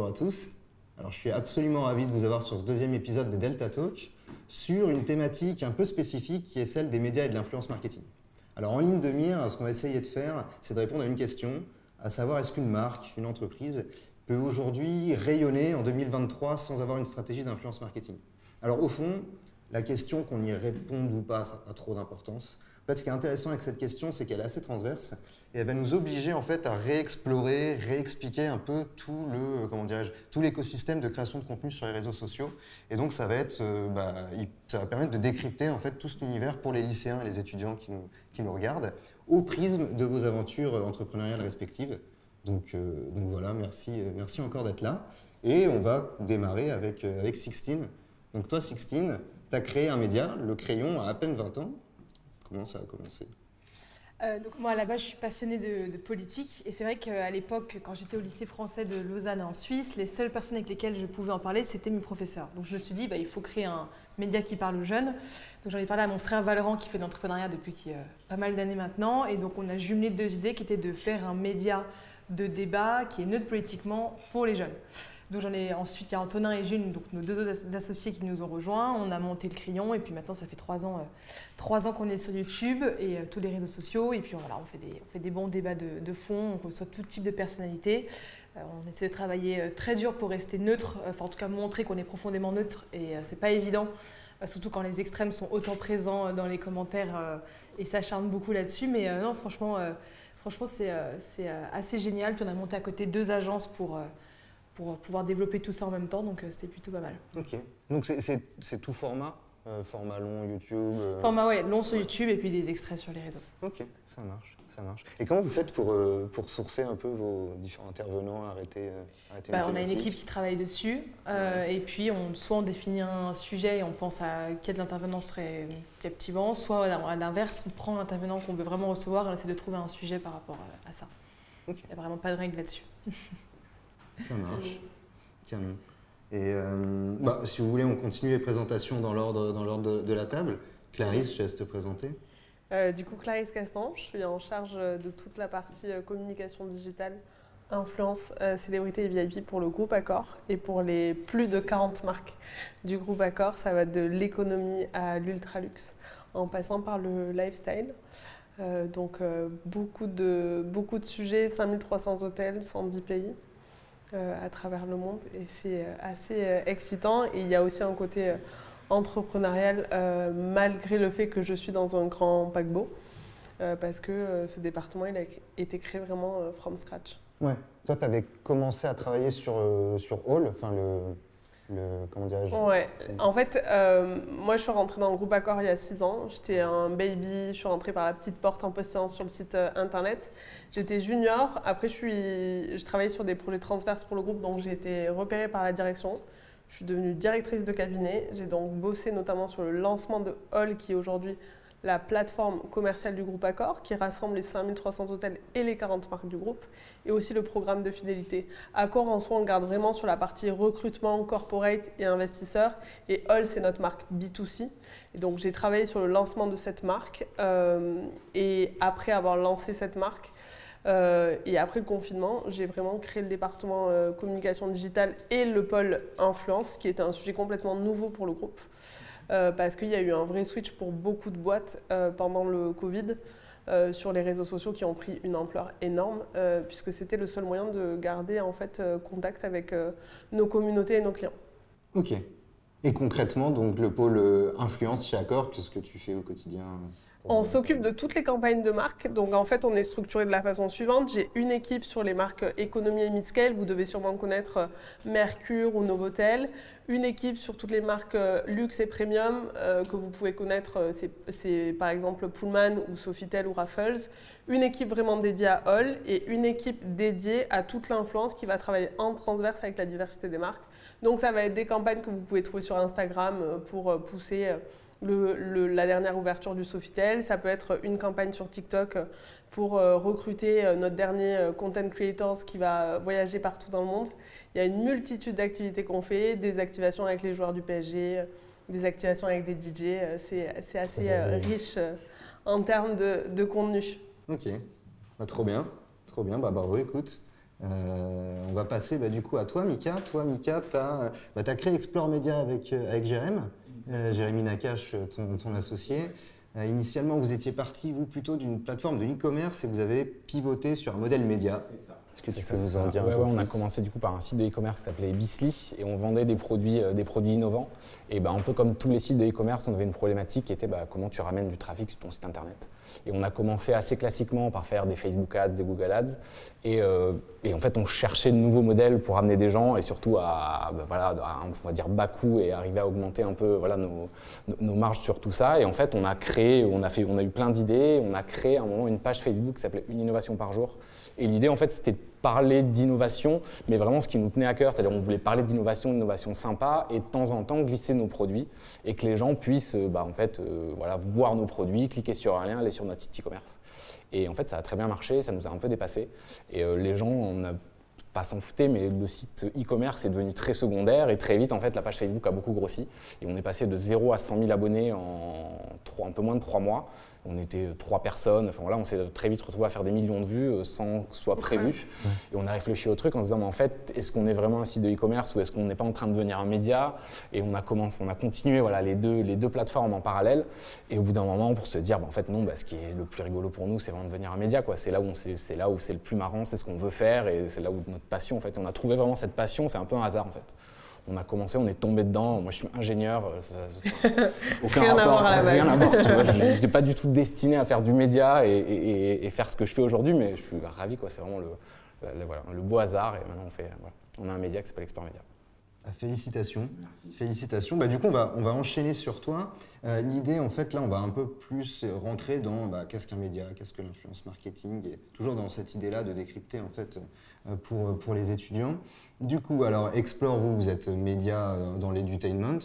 bonjour à tous. Alors, je suis absolument ravi de vous avoir sur ce deuxième épisode des Delta Talk sur une thématique un peu spécifique qui est celle des médias et de l'influence marketing. Alors, en ligne de mire, ce qu'on va essayer de faire, c'est de répondre à une question, à savoir est-ce qu'une marque, une entreprise peut aujourd'hui rayonner en 2023 sans avoir une stratégie d'influence marketing. Alors, au fond, la question qu'on y réponde ou pas, ça n'a pas trop d'importance. En fait, ce qui est intéressant avec cette question, c'est qu'elle est assez transverse et elle va nous obliger en fait à réexplorer, réexpliquer un peu tout l'écosystème de création de contenu sur les réseaux sociaux. Et donc, ça va permettre de décrypter en fait tout cet univers pour les lycéens et les étudiants qui nous regardent au prisme de vos aventures entrepreneuriales respectives. Donc voilà, merci encore d'être là. Et on va démarrer avec Sixtine. Donc toi, Sixtine, tu as créé un média, Le Crayon, à peine 20 ans. Comment ça a commencé ? Donc moi, à la base, je suis passionnée de politique. Et c'est vrai qu'à l'époque, quand j'étais au lycée français de Lausanne en Suisse, les seules personnes avec lesquelles je pouvais en parler, c'était mes professeurs. Donc je me suis dit, il faut créer un média qui parle aux jeunes. Donc j'en ai parlé à mon frère Valorant qui fait de l'entrepreneuriat depuis pas mal d'années maintenant. Et donc on a jumelé deux idées qui étaient de faire un média de débat qui est neutre politiquement pour les jeunes. Donc ensuite, il y a Antonin et Jules, donc nos deux autres associés qui nous ont rejoints. On a monté Le Crayon et puis maintenant, ça fait 3 ans qu'on est sur YouTube et tous les réseaux sociaux. Et puis voilà, on fait des bons débats de fond, on reçoit tout type de personnalités. On essaie de travailler très dur pour rester neutre, en tout cas montrer qu'on est profondément neutre et c'est pas évident. Surtout quand les extrêmes sont autant présents dans les commentaires et s'acharnent beaucoup là-dessus. Mais non, franchement c'est assez génial. Puis on a monté à côté 2 agences pour pouvoir développer tout ça en même temps, donc c'était plutôt pas mal. Ok, donc c'est tout format long YouTube Format long sur YouTube et puis des extraits sur les réseaux. Ok, ça marche. Et comment vous faites pour sourcer un peu vos différents intervenants, arrêter on a une équipe qui travaille dessus et puis soit on définit un sujet et on pense à quels intervenants seraient captivants, soit à l'inverse, on prend l'intervenant qu'on veut vraiment recevoir et on essaie de trouver un sujet par rapport à ça. Okay. Il n'y a vraiment pas de règle là-dessus. Ça marche, canon. Et si vous voulez, on continue les présentations dans l'ordre de la table. Clarisse, je te laisse te présenter. Du coup, Clarisse Castan, je suis en charge de toute la partie communication digitale, influence, célébrité et VIP pour le groupe Accor. Et pour les plus de 40 marques du groupe Accor, ça va de l'économie à l'ultra-luxe, en passant par le lifestyle. Donc beaucoup de sujets, 5300 hôtels, 110 pays. À travers le monde et c'est assez excitant et il y a aussi un côté entrepreneurial malgré le fait que je suis dans un grand paquebot parce que ce département il a été créé vraiment from scratch. Ouais. Toi tu avais commencé à travailler sur All, enfin comment dirais-je ? Ouais, en fait, moi je suis rentrée dans le groupe Accor il y a 6 ans. J'étais un baby, je suis rentrée par la petite porte en postant sur le site internet. J'étais junior, après je travaillais sur des projets transverses pour le groupe, donc j'ai été repérée par la direction. Je suis devenue directrice de cabinet. J'ai donc bossé notamment sur le lancement de All, qui est aujourd'hui la plateforme commerciale du groupe Accor, qui rassemble les 5300 hôtels et les 40 marques du groupe, et aussi le programme de fidélité. Accor, en soi, on garde vraiment sur la partie recrutement, corporate et investisseurs, et All, c'est notre marque B2C. Et donc, j'ai travaillé sur le lancement de cette marque, et après avoir lancé cette marque, et après le confinement, j'ai vraiment créé le département communication digitale et le pôle influence, qui était un sujet complètement nouveau pour le groupe. Parce qu'il y a eu un vrai switch pour beaucoup de boîtes pendant le Covid sur les réseaux sociaux qui ont pris une ampleur énorme puisque c'était le seul moyen de garder en fait contact avec nos communautés et nos clients. Ok. Et concrètement, donc le pôle influence chez Accor, qu'est-ce que tu fais au quotidien ? On s'occupe de toutes les campagnes de marque. Donc en fait, on est structuré de la façon suivante. J'ai une équipe sur les marques économie et mid-scale. Vous devez sûrement connaître Mercure ou Novotel. Une équipe sur toutes les marques luxe et premium que vous pouvez connaître. C'est par exemple Pullman ou Sofitel ou Raffles. Une équipe vraiment dédiée à All et une équipe dédiée à toute l'influence qui va travailler en transverse avec la diversité des marques. Donc ça va être des campagnes que vous pouvez trouver sur Instagram pour pousser la dernière ouverture du Sofitel. Ça peut être une campagne sur TikTok pour recruter notre dernier content creators qui va voyager partout dans le monde. Il y a une multitude d'activités qu'on fait, des activations avec les joueurs du PSG, des activations avec des DJ. C'est assez riche en termes de contenu. Ok, trop bien. Bravo, écoute. On va passer du coup à toi, Mika. Toi, Mika, tu as créé Explore Media avec Jérém, Jérémy Nakache, ton associé. Initialement, vous étiez parti, vous, plutôt d'une plateforme de e-commerce et vous avez pivoté sur un modèle média. C'est ça. Est-ce que tu peux nous en dire un peu On a plus? commencé du coup par un site de e-commerce qui s'appelait Bisly et on vendait des produits innovants. Et un peu comme tous les sites de e-commerce, on avait une problématique qui était comment tu ramènes du trafic sur ton site internet. Et on a commencé assez classiquement par faire des Facebook Ads, des Google Ads. Et en fait, on cherchait de nouveaux modèles pour amener des gens et surtout à on va dire bas coût et arriver à augmenter un peu nos marges sur tout ça. Et en fait, on a eu plein d'idées. On a créé à un moment une page Facebook qui s'appelait Une innovation par jour. Et l'idée, en fait, c'était de parler d'innovation, mais vraiment ce qui nous tenait à cœur, c'est-à-dire on voulait parler d'innovation sympa et de temps en temps glisser nos produits et que les gens puissent voir nos produits, cliquer sur un lien, aller sur notre site e-commerce. Et en fait, ça a très bien marché, ça nous a un peu dépassé. Et les gens, on n'a pas s'en fouter, mais le site e-commerce est devenu très secondaire et très vite, en fait, la page Facebook a beaucoup grossi. Et on est passé de 0 à 100 000 abonnés en un peu moins de 3 mois. On était 3 personnes, on s'est très vite retrouvé à faire des millions de vues sans que ce soit prévu. Ouais. Et on a réfléchi au truc en se disant, mais en fait, est-ce qu'on est vraiment un site de e-commerce ou est-ce qu'on n'est pas en train de devenir un média? Et on a continué les deux plateformes en parallèle. Et au bout d'un moment, pour se dire, en fait, non, ce qui est le plus rigolo pour nous, c'est vraiment de devenir un média, quoi. C'est là où c'est le plus marrant, c'est ce qu'on veut faire et c'est là où notre passion, en fait. On a trouvé vraiment cette passion, c'est un peu un hasard, en fait. On a commencé, on est tombé dedans. Moi, je suis ingénieur. Aucun rien rapport, à voir, rien à voir. Tu vois, je n'étais pas du tout destiné à faire du média et faire ce que je fais aujourd'hui, mais je suis ravi, quoi. C'est vraiment le beau hasard. Et maintenant, on a un média qui s'appelle Explore Media. Félicitations. Merci. Félicitations. Du coup, on va enchaîner sur toi. L'idée, en fait, là, on va un peu plus rentrer dans qu'est-ce qu'un média, qu'est-ce que l'influence marketing, et toujours dans cette idée-là de décrypter, en fait, pour les étudiants. Du coup, alors, Explore, vous êtes média dans l'edutainment.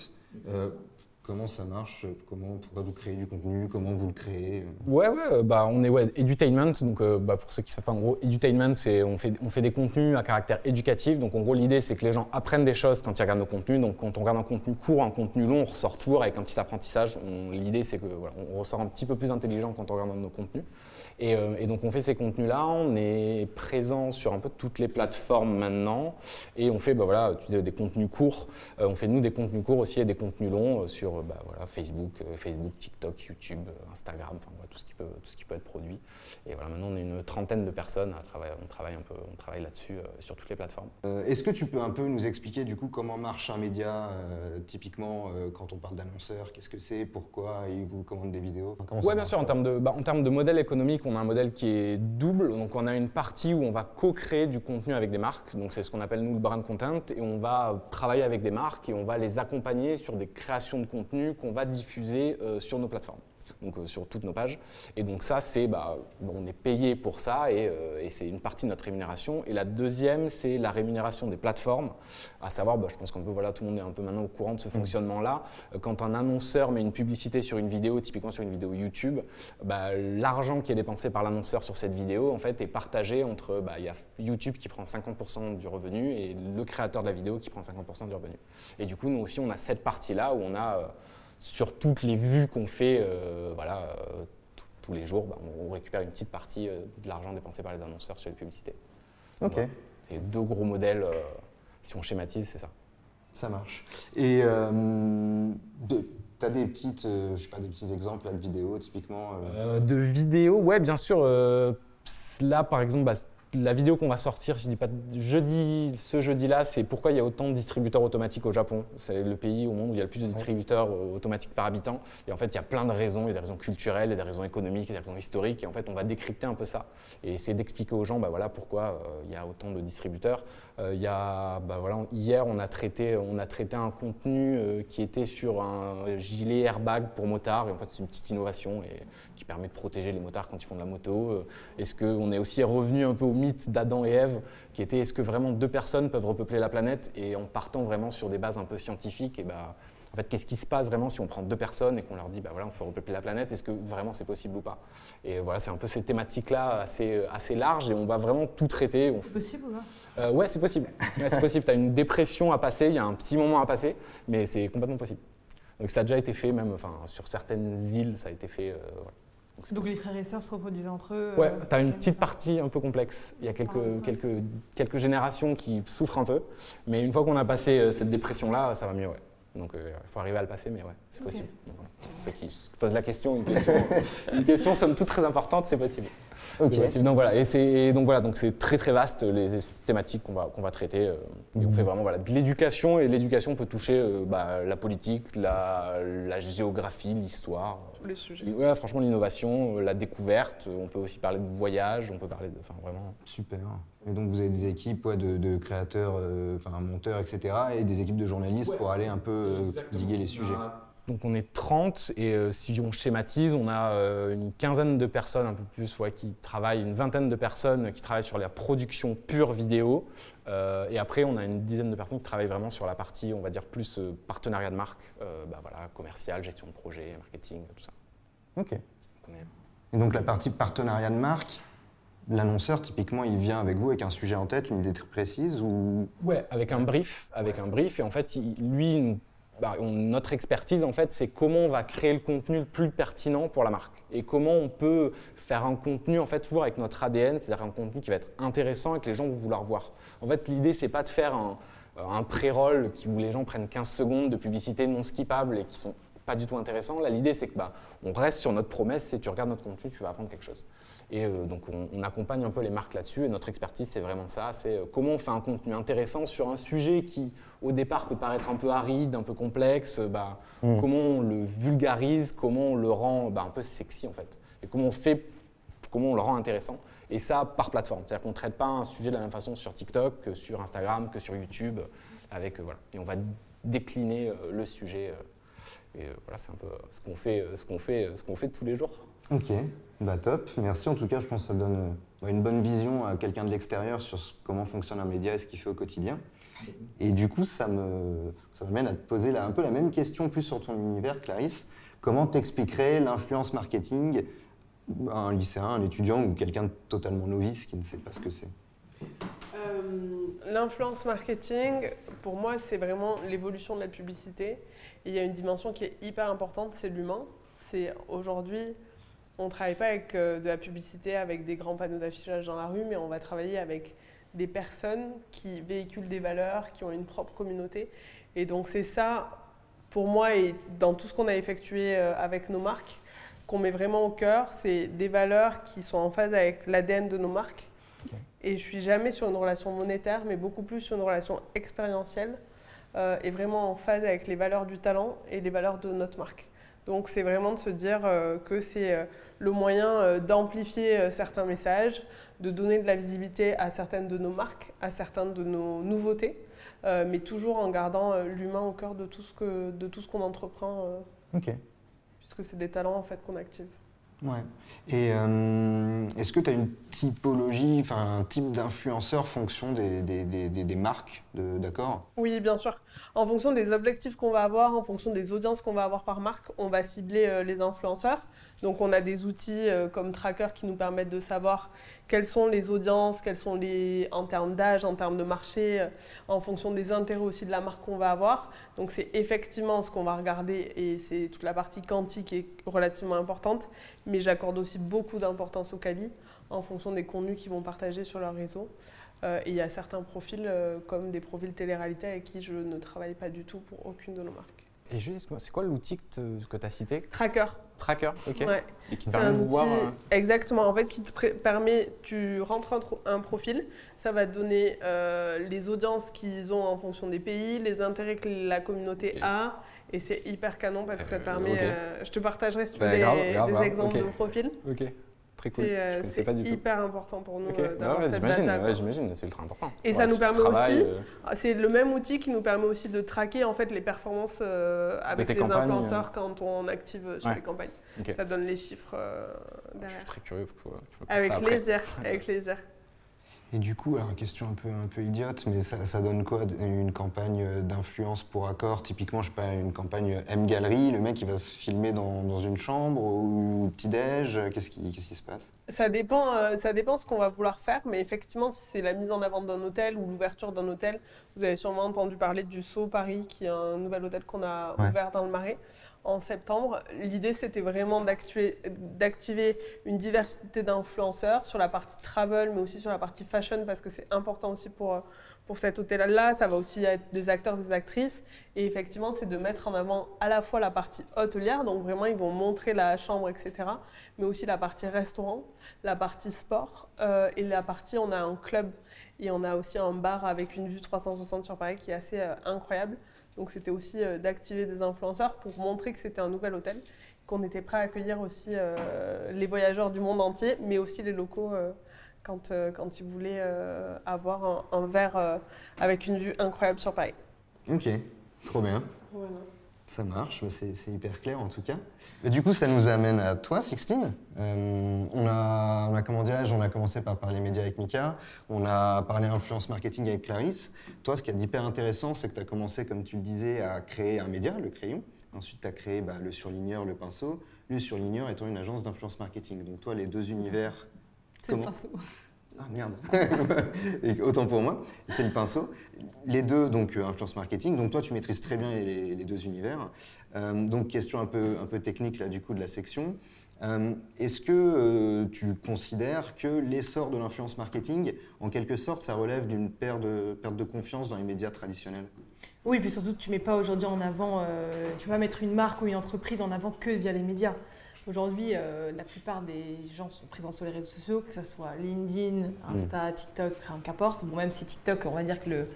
Comment ça marche? Pourquoi vous créez du contenu? Comment vous le créez? On est edutainment. Donc, pour ceux qui ne savent pas, en gros, edutainment, c'est on fait des contenus à caractère éducatif. Donc, en gros, l'idée, c'est que les gens apprennent des choses quand ils regardent nos contenus. Donc, quand on regarde un contenu court, un contenu long, on ressort toujours avec un petit apprentissage. L'idée, c'est on ressort un petit peu plus intelligent quand on regarde nos contenus. Et donc, on fait ces contenus-là. On est présent sur un peu toutes les plateformes maintenant. Et on fait, tu disais, des contenus courts. On fait, nous, des contenus courts aussi et des contenus longs sur Facebook, TikTok, YouTube, Instagram, tout ce qui peut être produit. Et maintenant, on est une trentaine de personnes on travaille là-dessus sur toutes les plateformes. Est-ce que tu peux un peu nous expliquer du coup comment marche un média typiquement quand on parle d'annonceurs? Qu'est-ce que c'est? Pourquoi ils vous commandent des vidéos? Oui, bien sûr. En termes de modèle économique, on a un modèle qui est double. Donc, on a une partie où on va co-créer du contenu avec des marques. Donc, c'est ce qu'on appelle nous le brand content. Et on va travailler avec des marques et on va les accompagner sur des créations de contenu qu'on va diffuser sur nos plateformes, donc sur toutes nos pages. Et donc ça, c'est on est payé pour ça et c'est une partie de notre rémunération. Et la deuxième, c'est la rémunération des plateformes, à savoir, je pense qu'un peu tout le monde est un peu maintenant au courant de ce fonctionnement-là. Quand un annonceur met une publicité sur une vidéo, typiquement sur une vidéo YouTube, l'argent qui est dépensé par l'annonceur sur cette vidéo, en fait, est partagé entre, il y a YouTube qui prend 50% du revenu et le créateur de la vidéo qui prend 50% du revenu. Et du coup, nous aussi, on a cette partie-là où on a sur toutes les vues qu'on fait tous les jours, on récupère une petite partie de l'argent dépensé par les annonceurs sur les publicités. Ok. Donc, c'est deux gros modèles, si on schématise, c'est ça. Ça marche. Et tu as des petits exemples de vidéos typiquement De vidéos, ouais, bien sûr. Là, par exemple, la vidéo qu'on va sortir, je dis pas ce jeudi-là, c'est pourquoi il y a autant de distributeurs automatiques au Japon. C'est le pays au monde où il y a le plus de distributeurs automatiques par habitant. Et en fait, il y a plein de raisons. Il y a des raisons culturelles, il y a des raisons économiques, il y a des raisons historiques. Et en fait, on va décrypter un peu ça et essayer d'expliquer aux gens pourquoi il y a autant de distributeurs. Hier, on a traité un contenu qui était sur un gilet airbag pour motards. Et en fait, c'est une petite innovation qui permet de protéger les motards quand ils font de la moto. Est-ce qu'on est aussi revenu un peu au mythe d'Adam et Ève, qui était est-ce que vraiment 2 personnes peuvent repeupler la planète, et en partant vraiment sur des bases un peu scientifiques, et en fait, qu'est-ce qui se passe vraiment si on prend 2 personnes et qu'on leur dit on faut repeupler la planète, est-ce que vraiment c'est possible ou pas? Et voilà, c'est un peu ces thématiques-là assez larges et on va vraiment tout traiter. C'est possible ou pas? Ouais, c'est possible. Ouais, c'est possible. Tu as une dépression à passer, il y a un petit moment à passer, mais c'est complètement possible. Donc ça a déjà été fait, même sur certaines îles, ça a été fait. c'est Donc les possible. frères et sœurs se reproduisaient entre eux. Ouais, tu as une ok, petite d'accord. partie un peu complexe. Il y a ouais. quelques générations qui souffrent un peu, mais une fois qu'on a passé cette dépression-là, ça va mieux, ouais. Donc il faut arriver à le passer, mais ouais, c'est possible. Donc, voilà. Pour ceux qui se posent la question, une question somme toute très importante, c'est possible. Ok. C'est possible. Donc voilà, donc c'est très très vaste les thématiques qu'on va traiter. Et on fait vraiment voilà, de l'éducation, et l'éducation peut toucher la politique, la géographie, l'histoire. Tous les sujets. Ouais, franchement, l'innovation, la découverte. On peut aussi parler de voyage, on peut parler de, enfin vraiment. Super. Et donc vous avez des équipes de créateurs, monteurs, etc. et des équipes de journalistes pour aller un peu diguer les sujets. Donc on est 30 et si on schématise, on a une quinzaine de personnes, un peu plus, qui travaillent, une vingtaine de personnes qui travaillent sur la production pure vidéo. Et après, on a une dizaine de personnes qui travaillent vraiment sur la partie, on va dire, plus partenariat de marque, commercial, gestion de projet, marketing, tout ça. Ok. Et donc la partie partenariat de marque, l'annonceur, typiquement, il vient avec vous avec un sujet en tête, une idée très précise ou... Ouais, avec un brief. Et en fait, notre expertise, en fait, c'est comment on va créer le contenu le plus pertinent pour la marque et comment on peut faire un contenu, en fait, toujours avec notre ADN, c'est-à-dire un contenu qui va être intéressant et que les gens vont vouloir voir. En fait, l'idée, c'est pas de faire un pré-roll où les gens prennent 15 secondes de publicité non skippable et qui sont pas du tout intéressants. Là, l'idée, c'est que on reste sur notre promesse, c'est tu regardes notre contenu, tu vas apprendre quelque chose. Et donc, on accompagne un peu les marques là-dessus. Et notre expertise, c'est vraiment ça. C'est comment on fait un contenu intéressant sur un sujet qui, au départ, peut paraître un peu aride, un peu complexe. Comment on le vulgarise, comment on le rend un peu sexy, en fait. Et comment on le rend intéressant. Et ça, par plateforme. C'est-à-dire qu'on ne traite pas un sujet de la même façon sur TikTok que sur Instagram, que sur YouTube. Et on va décliner le sujet. Et voilà, c'est un peu ce qu'on fait tous les jours. Ok, top. Merci. En tout cas, je pense que ça donne une bonne vision à quelqu'un de l'extérieur sur comment fonctionne un média et ce qu'il fait au quotidien. Et du coup, ça m'amène à te poser un peu la même question, plus sur ton univers, Clarisse. Comment t'expliquerais l'influence marketing à un lycéen, un étudiant ou quelqu'un de totalement novice qui ne sait pas ce que c'est? L'influence marketing, pour moi, c'est vraiment l'évolution de la publicité. Et il y a une dimension qui est hyper importante, c'est l'humain. C'est aujourd'hui, on ne travaille pas avec de la publicité avec des grands panneaux d'affichage dans la rue, mais on va travailler avec des personnes qui véhiculent des valeurs, qui ont une propre communauté. Et donc c'est ça, pour moi, et dans tout ce qu'on a effectué avec nos marques, qu'on met vraiment au cœur, c'est des valeurs qui sont en phase avec l'ADN de nos marques. Okay. Et je ne suis jamais sur une relation monétaire, mais beaucoup plus sur une relation expérientielle et vraiment en phase avec les valeurs du talent et les valeurs de notre marque. Donc c'est vraiment de se dire que c'est le moyen d'amplifier certains messages, de donner de la visibilité à certaines de nos marques, à certaines de nos nouveautés, mais toujours en gardant l'humain au cœur de tout ce qu'on entreprend, puisque c'est des talents en fait qu'on active. Ouais. Et est-ce que tu as une typologie, un type d'influenceur fonction des marques, d'accord ? Oui, bien sûr. En fonction des objectifs qu'on va avoir, en fonction des audiences qu'on va avoir par marque, on va cibler les influenceurs. Donc on a des outils comme Tracker qui nous permettent de savoir quelles sont les audiences, en termes d'âge, en termes de marché, en fonction des intérêts aussi de la marque qu'on va avoir. Donc c'est effectivement ce qu'on va regarder et c'est toute la partie quantique qui est relativement importante. Mais j'accorde aussi beaucoup d'importance au quali en fonction des contenus qu'ils vont partager sur leur réseau. Et il y a certains profils comme des profils télé-réalité avec qui je ne travaille pas du tout pour aucune de nos marques. Et juste, c'est quoi l'outil que tu as cité ? Tracker. Tracker, ok. Ouais. Et qui te permet de voir… Exactement, en fait, qui te permet, tu rentres un profil, ça va te donner les audiences qu'ils ont en fonction des pays, les intérêts que la communauté a, et c'est hyper canon parce que ça te permet… je te partagerai si tu veux des exemples de profils. Ok. Très cool. Je connaissais pas du tout. C'est hyper important pour nous d'avoir cette data. J'imagine, c'est ultra important. Et ça nous permet aussi, c'est le même outil qui nous permet aussi de traquer en fait les performances avec les influenceurs quand on active sur les campagnes. Okay. Ça donne les chiffres derrière. Je suis très curieux. Avec plaisir, avec plaisir. Et du coup, alors question un peu idiote, mais ça donne quoi une campagne d'influence pour Accor ? Typiquement, je sais pas, une campagne M-Galerie, le mec il va se filmer dans une chambre ou petit-déj, qu'est-ce qui se passe ? Ça dépend ce qu'on va vouloir faire, mais effectivement, si c'est la mise en avant d'un hôtel ou l'ouverture d'un hôtel, vous avez sûrement entendu parler du Sceau Paris, qui est un nouvel hôtel qu'on a ouvert dans le Marais. en septembre. L'idée, c'était vraiment d'activer une diversité d'influenceurs sur la partie travel, mais aussi sur la partie fashion, parce que c'est important aussi pour cet hôtel-là. Ça va aussi être des acteurs, des actrices. Et effectivement, c'est de mettre en avant à la fois la partie hôtelière, donc vraiment, ils vont montrer la chambre, etc., mais aussi la partie restaurant, la partie sport, et la partie, on a un club, et on a aussi un bar avec une vue 360 sur Paris qui est assez incroyable. Donc c'était aussi d'activer des influenceurs pour montrer que c'était un nouvel hôtel, qu'on était prêt à accueillir aussi les voyageurs du monde entier, mais aussi les locaux quand ils voulaient avoir un verre avec une vue incroyable sur Paris. Ok, trop bien. Voilà. Ça marche, c'est hyper clair en tout cas. Et du coup, ça nous amène à toi, Sixtine. On a commencé par parler médias avec Mika, on a parlé influence marketing avec Clarisse. Toi, ce qui est hyper intéressant, c'est que tu as commencé, comme tu le disais, à créer un média, le Crayon. Ensuite, tu as créé le surligneur, le pinceau. Le surligneur étant une agence d'influence marketing. Donc toi, les deux univers... C'est le pinceau. Ah merde, et autant pour moi, c'est le pinceau. Les deux, donc influence marketing, donc toi tu maîtrises très bien les deux univers. Donc question un peu technique là du coup de la section. Est-ce que tu considères que l'essor de l'influence marketing, en quelque sorte, ça relève d'une perte de confiance dans les médias traditionnels ? Oui, puis surtout tu ne mets pas aujourd'hui en avant, tu vas mettre une marque ou une entreprise en avant que via les médias. Aujourd'hui, la plupart des gens sont présents sur les réseaux sociaux, que ce soit LinkedIn, Insta, TikTok, qu'importe. Bon, même si TikTok, on va dire que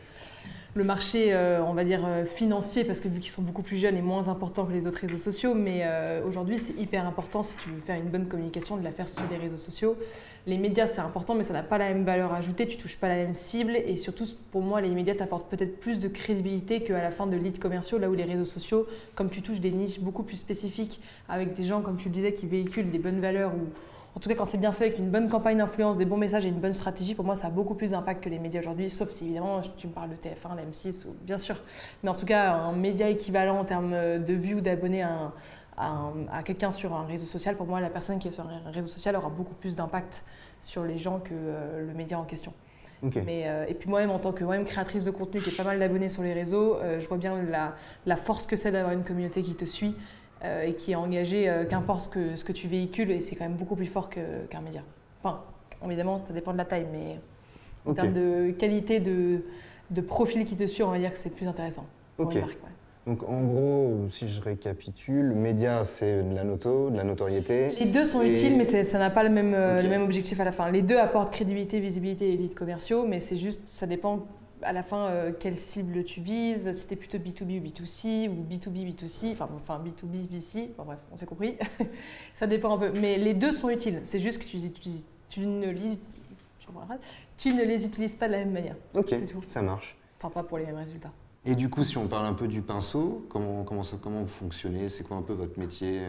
le marché, on va dire financier, parce que vu qu'ils sont beaucoup plus jeunes, est moins important que les autres réseaux sociaux. Mais aujourd'hui, c'est hyper important, si tu veux faire une bonne communication, de la faire sur les réseaux sociaux. Les médias, c'est important, mais ça n'a pas la même valeur ajoutée, tu ne touches pas la même cible. Et surtout, pour moi, les médias t'apportent peut-être plus de crédibilité qu'à la fin de leads commerciaux, là où les réseaux sociaux, comme tu touches des niches beaucoup plus spécifiques, avec des gens, comme tu le disais, qui véhiculent des bonnes valeurs, ou en tout cas quand c'est bien fait, avec une bonne campagne d'influence, des bons messages et une bonne stratégie, pour moi, ça a beaucoup plus d'impact que les médias aujourd'hui, sauf si évidemment tu me parles de TF1, d'M6, bien sûr. Mais en tout cas, un média équivalent en termes de vues ou d'abonnés à quelqu'un sur un réseau social, pour moi, la personne qui est sur un réseau social aura beaucoup plus d'impact sur les gens que le média en question. Okay. Et puis moi-même, en tant que créatrice de contenu qui a pas mal d'abonnés sur les réseaux, je vois bien la force que c'est d'avoir une communauté qui te suit et qui est engagée, qu'importe ce que tu véhicules, et c'est quand même beaucoup plus fort qu'un média. Enfin, évidemment, ça dépend de la taille, mais en termes de qualité de profil qui te suit, on va dire que c'est plus intéressant pour une marque. Ouais. Donc en gros, si je récapitule, le média c'est de la notoriété. Les deux sont utiles, mais ça n'a pas le même objectif à la fin. Les deux apportent crédibilité, visibilité et leads commerciaux, mais c'est juste, ça dépend à la fin quelle cible tu vises, si tu es plutôt B2B ou B2C, ou B2B, B2C, enfin B2B, B2C, enfin bref, on s'est compris. Ça dépend un peu, mais les deux sont utiles, c'est juste que tu ne les utilises pas de la même manière. Ok, c'est tout. Ça marche. Enfin, pas pour les mêmes résultats. Et du coup, si on parle un peu du pinceau, comment vous fonctionnez? C'est quoi un peu votre métier?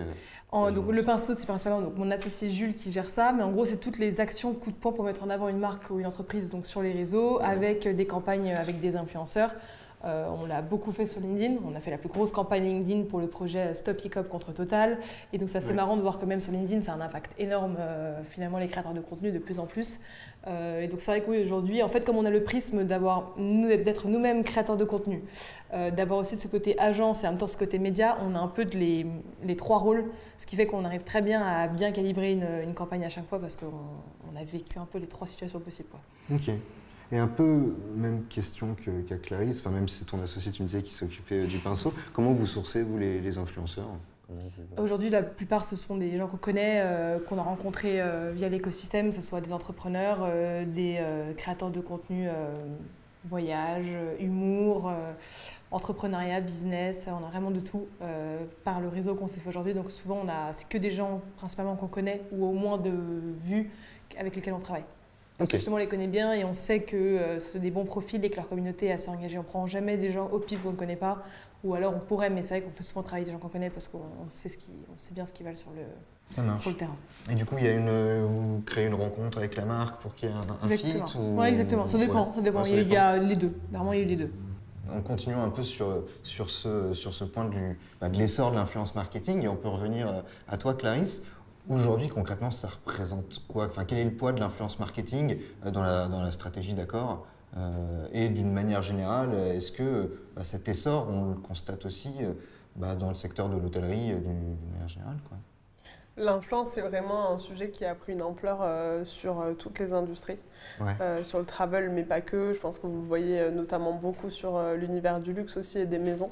Donc, le pinceau, c'est principalement mon associé Jules qui gère ça, mais en gros, c'est toutes les actions coup de poing pour mettre en avant une marque ou une entreprise donc sur les réseaux, avec des campagnes avec des influenceurs. On l'a beaucoup fait sur LinkedIn. On a fait la plus grosse campagne LinkedIn pour le projet Stop Hiccup contre Total. Et donc, c'est assez marrant de voir que même sur LinkedIn, ça a un impact énorme, finalement, les créateurs de contenu de plus en plus. Et donc, c'est vrai que oui, aujourd'hui, en fait, comme on a le prisme d'être nous-mêmes créateurs de contenu, d'avoir aussi ce côté agence et en même temps ce côté média, on a un peu les trois rôles, ce qui fait qu'on arrive très bien à bien calibrer une campagne à chaque fois parce qu'on a vécu un peu les trois situations possibles, quoi. Ok. Et un peu même question qu'à Clarisse, enfin même si c'est ton associé, tu me disais, qui s'occupait du pinceau, comment vous sourcez, vous, les influenceurs? Aujourd'hui, la plupart, ce sont des gens qu'on connaît, qu'on a rencontrés via l'écosystème, que ce soit des entrepreneurs, des créateurs de contenu, voyage, humour, entrepreneuriat, business, on a vraiment de tout par le réseau qu'on s'est fait aujourd'hui. Donc souvent, c'est que des gens principalement qu'on connaît ou au moins de vues avec lesquels on travaille. Parce que justement, on les connaît bien et on sait que ce sont des bons profils et que leur communauté est assez engagée. On ne prend jamais des gens au pif qu'on ne connaît pas. Ou alors on pourrait, mais c'est vrai qu'on fait souvent travailler des gens qu'on connaît parce qu'on sait bien ce qu'ils valent sur le terrain. Et du coup, vous créez une rencontre avec la marque pour qu'il y ait un fit ou... Oui, exactement. Ça dépend. Il y a les deux. Vraiment, il y a eu les deux. On continue un peu sur ce point de l'essor de l'influence marketing et on peut revenir à toi, Clarisse. Aujourd'hui, concrètement, ça représente quoi? Enfin, quel est le poids de l'influence marketing dans la stratégie d'Accor? Et d'une manière générale, est-ce que cet essor, on le constate aussi dans le secteur de l'hôtellerie d'une manière générale, quoi. L'influence, c'est vraiment un sujet qui a pris une ampleur sur toutes les industries, sur le travel, mais pas que. Je pense que vous le voyez notamment beaucoup sur l'univers du luxe aussi et des maisons.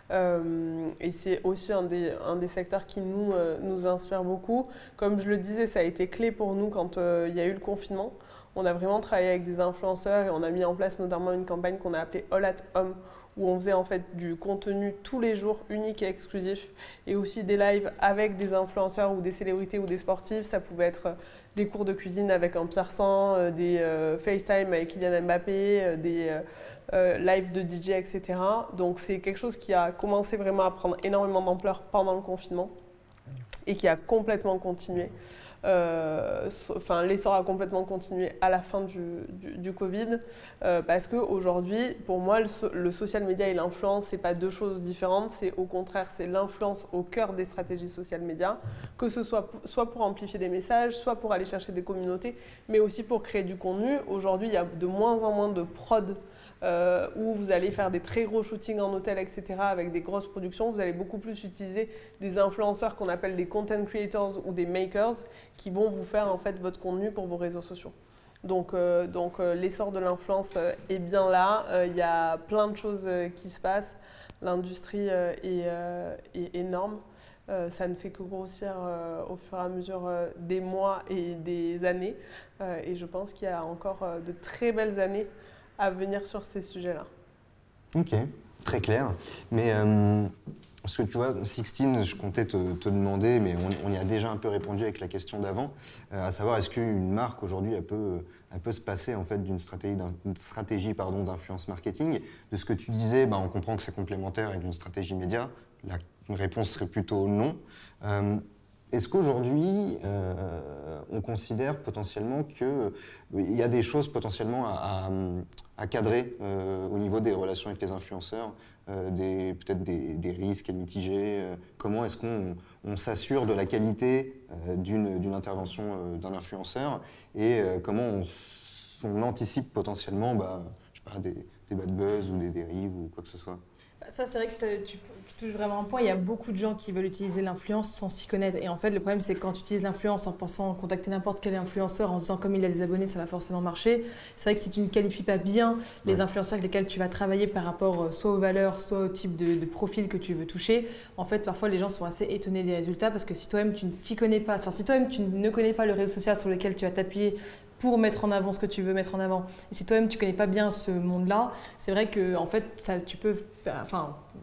Et c'est aussi un des secteurs qui nous inspire beaucoup. Comme je le disais, ça a été clé pour nous quand il y a eu le confinement. On a vraiment travaillé avec des influenceurs et on a mis en place notamment une campagne qu'on a appelée All at Home, où on faisait en fait du contenu tous les jours unique et exclusif, et aussi des lives avec des influenceurs ou des célébrités ou des sportifs. Ça pouvait être des cours de cuisine avec un Pierre Sang, des FaceTime avec Kylian Mbappé, des lives de DJ, etc. Donc c'est quelque chose qui a commencé vraiment à prendre énormément d'ampleur pendant le confinement et qui a complètement continué. L'essor a complètement continué à la fin du Covid, parce qu'aujourd'hui, pour moi, le social media et l'influence, ce n'est pas deux choses différentes, c'est au contraire, c'est l'influence au cœur des stratégies social media, que ce soit pour amplifier des messages, soit pour aller chercher des communautés, mais aussi pour créer du contenu. Aujourd'hui, il y a de moins en moins de prod où vous allez faire des très gros shootings en hôtel, etc., avec des grosses productions. Vous allez beaucoup plus utiliser des influenceurs qu'on appelle des content creators ou des makers qui vont vous faire en fait votre contenu pour vos réseaux sociaux. Donc l'essor de l'influence est bien là. Il y a plein de choses qui se passent. L'industrie est énorme. Ça ne fait que grossir au fur et à mesure des mois et des années. Et je pense qu'il y a encore de très belles années à venir sur ces sujets-là. Ok, très clair. Mais parce que tu vois, Sixtine, je comptais te demander, mais on y a déjà un peu répondu avec la question d'avant, à savoir est-ce qu'une marque aujourd'hui elle peut se passer en fait d'une stratégie d'influence marketing. De ce que tu disais, on comprend que c'est complémentaire avec une stratégie média. La réponse serait plutôt non. Est-ce qu'aujourd'hui, on considère potentiellement qu'il y a des choses potentiellement à cadrer au niveau des relations avec les influenceurs, peut-être des risques à mitiger? Comment est-ce qu'on s'assure de la qualité d'une intervention d'un influenceur, et comment on anticipe potentiellement je sais pas, des bad buzz ou des dérives ou quoi que ce soit? Ça, c'est vrai que tu touches vraiment un point. Il y a beaucoup de gens qui veulent utiliser l'influence sans s'y connaître. Et en fait, le problème, c'est que quand tu utilises l'influence en pensant contacter n'importe quel influenceur, en se disant comme il a des abonnés, ça va forcément marcher. C'est vrai que si tu ne qualifies pas bien les influenceurs avec lesquels tu vas travailler par rapport soit aux valeurs, soit au type de profil que tu veux toucher, en fait, parfois, les gens sont assez étonnés des résultats, parce que si toi-même, tu ne t'y connais pas, si toi-même, tu ne connais pas le réseau social sur lequel tu vas t'appuyer pour mettre en avant ce que tu veux mettre en avant, et si toi-même tu ne connais pas bien ce monde-là, c'est vrai que en fait, tu peux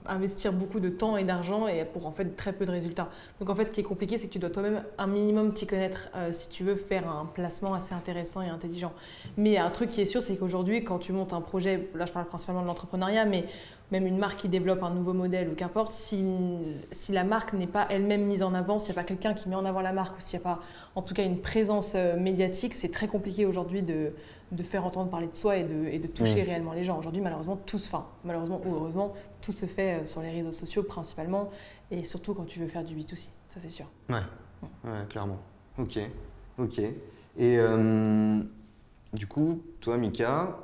investir beaucoup de temps et d'argent et pour en fait très peu de résultats. Donc en fait, ce qui est compliqué, c'est que tu dois toi-même un minimum t'y connaître si tu veux faire un placement assez intéressant et intelligent. Mais un truc qui est sûr, c'est qu'aujourd'hui, quand tu montes un projet, là je parle principalement de l'entrepreneuriat, mais même une marque qui développe un nouveau modèle ou qu'importe, si la marque n'est pas elle-même mise en avant, s'il n'y a pas quelqu'un qui met en avant la marque, ou s'il n'y a pas en tout cas une présence médiatique, c'est très compliqué aujourd'hui de faire entendre parler de soi et de toucher réellement les gens. Aujourd'hui, malheureusement ou heureusement, tout se fait sur les réseaux sociaux principalement, et surtout quand tu veux faire du B2C, ça c'est sûr. Ouais, clairement. Ok. Et du coup, toi Mika,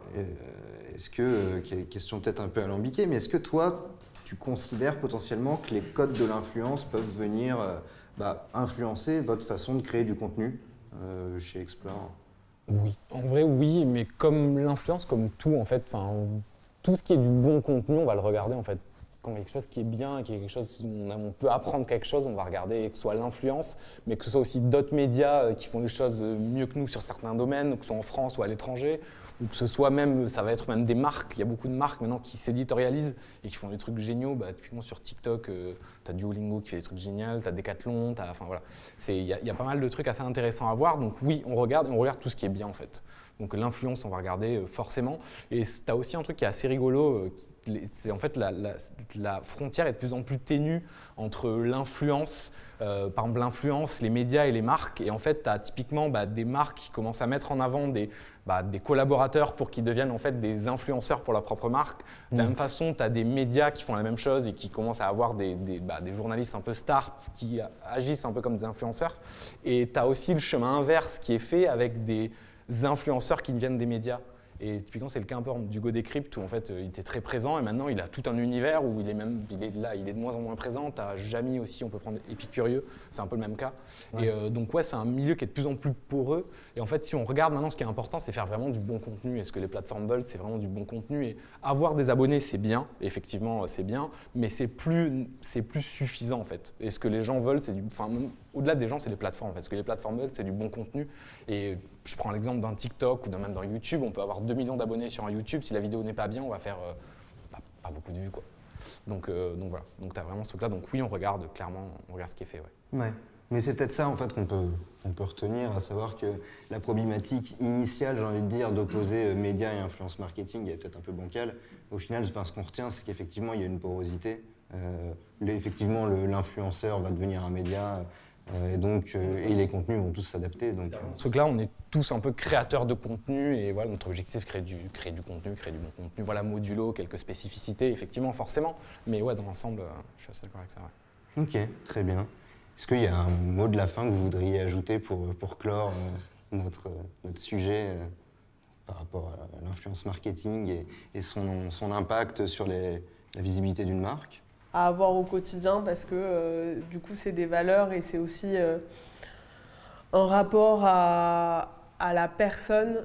est-ce que, question peut-être un peu alambiquée, mais est-ce que toi, tu considères potentiellement que les codes de l'influence peuvent venir influencer votre façon de créer du contenu chez Explore? Oui, en vrai oui, mais comme l'influence, comme tout en fait, tout ce qui est du bon contenu, on va le regarder en fait. Quand il y a quelque chose qui est bien, qu'il y a quelque chose où on peut apprendre quelque chose, on va regarder que ce soit l'influence, mais que ce soit aussi d'autres médias qui font les choses mieux que nous sur certains domaines, que ce soit en France ou à l'étranger, ou que ce soit même, ça va être même des marques. Il y a beaucoup de marques maintenant qui s'éditorialisent et qui font des trucs géniaux. Typiquement sur TikTok, tu as Duolingo qui fait des trucs géniaux, tu as Decathlon, voilà. Il y a pas mal de trucs assez intéressants à voir. Donc oui, on regarde tout ce qui est bien en fait. Donc l'influence, on va regarder forcément. Et tu as aussi un truc qui est assez rigolo, c'est en fait la frontière est de plus en plus ténue entre l'influence, par exemple l'influence, les médias et les marques. Et en fait, tu as typiquement des marques qui commencent à mettre en avant des collaborateurs pour qu'ils deviennent en fait des influenceurs pour leur propre marque. De la même façon, tu as des médias qui font la même chose et qui commencent à avoir des journalistes un peu stars qui agissent un peu comme des influenceurs. Et tu as aussi le chemin inverse qui est fait avec des influenceurs qui viennent des médias. Et typiquement, c'est le cas un peu d'Hugo Décrypte où en fait, il était très présent et maintenant il a tout un univers où il est là, il est de moins en moins présent. T'as Jamy aussi, on peut prendre Épicurieux, c'est un peu le même cas. Ouais. Et donc ouais, c'est un milieu qui est de plus en plus poreux. Et en fait, si on regarde maintenant, ce qui est important, c'est faire vraiment du bon contenu. Et ce que les plateformes veulent, c'est vraiment du bon contenu. Et avoir des abonnés, c'est bien, effectivement, c'est bien, mais c'est plus suffisant en fait. Et ce que les gens veulent, c'est au-delà des gens, c'est les plateformes en fait. Ce que les plateformes veulent, c'est du bon contenu. Et je prends l'exemple d'un TikTok ou même dans YouTube, on peut avoir 2 millions d'abonnés sur un YouTube. Si la vidéo n'est pas bien, on va faire pas beaucoup de vues, quoi. Donc voilà, donc tu as vraiment ce truc-là. Donc oui, on regarde clairement, on regarde ce qui est fait. Ouais. Mais c'est peut-être ça en fait qu'on peut retenir, à savoir que la problématique initiale, j'ai envie de dire, d'opposer médias et influence marketing est peut-être un peu bancale. Au final, ce qu'on retient, c'est qu'effectivement, il y a une porosité. Effectivement, l'influenceur va devenir un média. Et les contenus vont tous s'adapter. Ce truc-là, on est tous un peu créateurs de contenu et voilà, notre objectif, créer du contenu, créer du bon contenu. Voilà, modulo, quelques spécificités, effectivement, forcément. Mais ouais, dans l'ensemble, je suis assez d'accord avec ça. Ouais. Ok, très bien. Est-ce qu'il y a un mot de la fin que vous voudriez ajouter pour clore notre sujet par rapport à l'influence marketing et son impact sur la visibilité d'une marque ? À avoir au quotidien parce que du coup c'est des valeurs et c'est aussi un rapport à la personne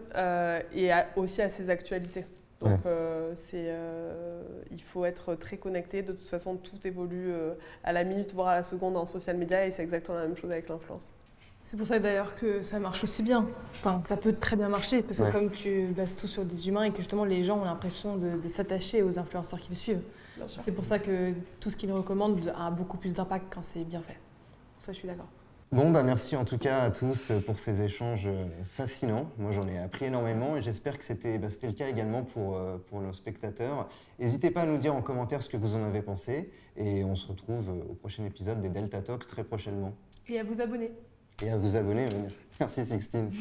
et aussi à ses actualités. Donc il faut être très connecté. De toute façon, tout évolue à la minute, voire à la seconde en social media et c'est exactement la même chose avec l'influence. C'est pour ça d'ailleurs que ça marche aussi bien. Enfin, ça peut très bien marcher parce que comme tu bases tout sur des humains et que justement les gens ont l'impression de s'attacher aux influenceurs qui les suivent. C'est pour ça que tout ce qu'ils recommandent a beaucoup plus d'impact quand c'est bien fait. Ça, je suis d'accord. Bon, merci en tout cas à tous pour ces échanges fascinants. Moi, j'en ai appris énormément et j'espère que c'était le cas également pour nos spectateurs. N'hésitez pas à nous dire en commentaire ce que vous en avez pensé et on se retrouve au prochain épisode des Delta Talk très prochainement. Et à vous abonner. Et à vous abonner. Merci Sixtine.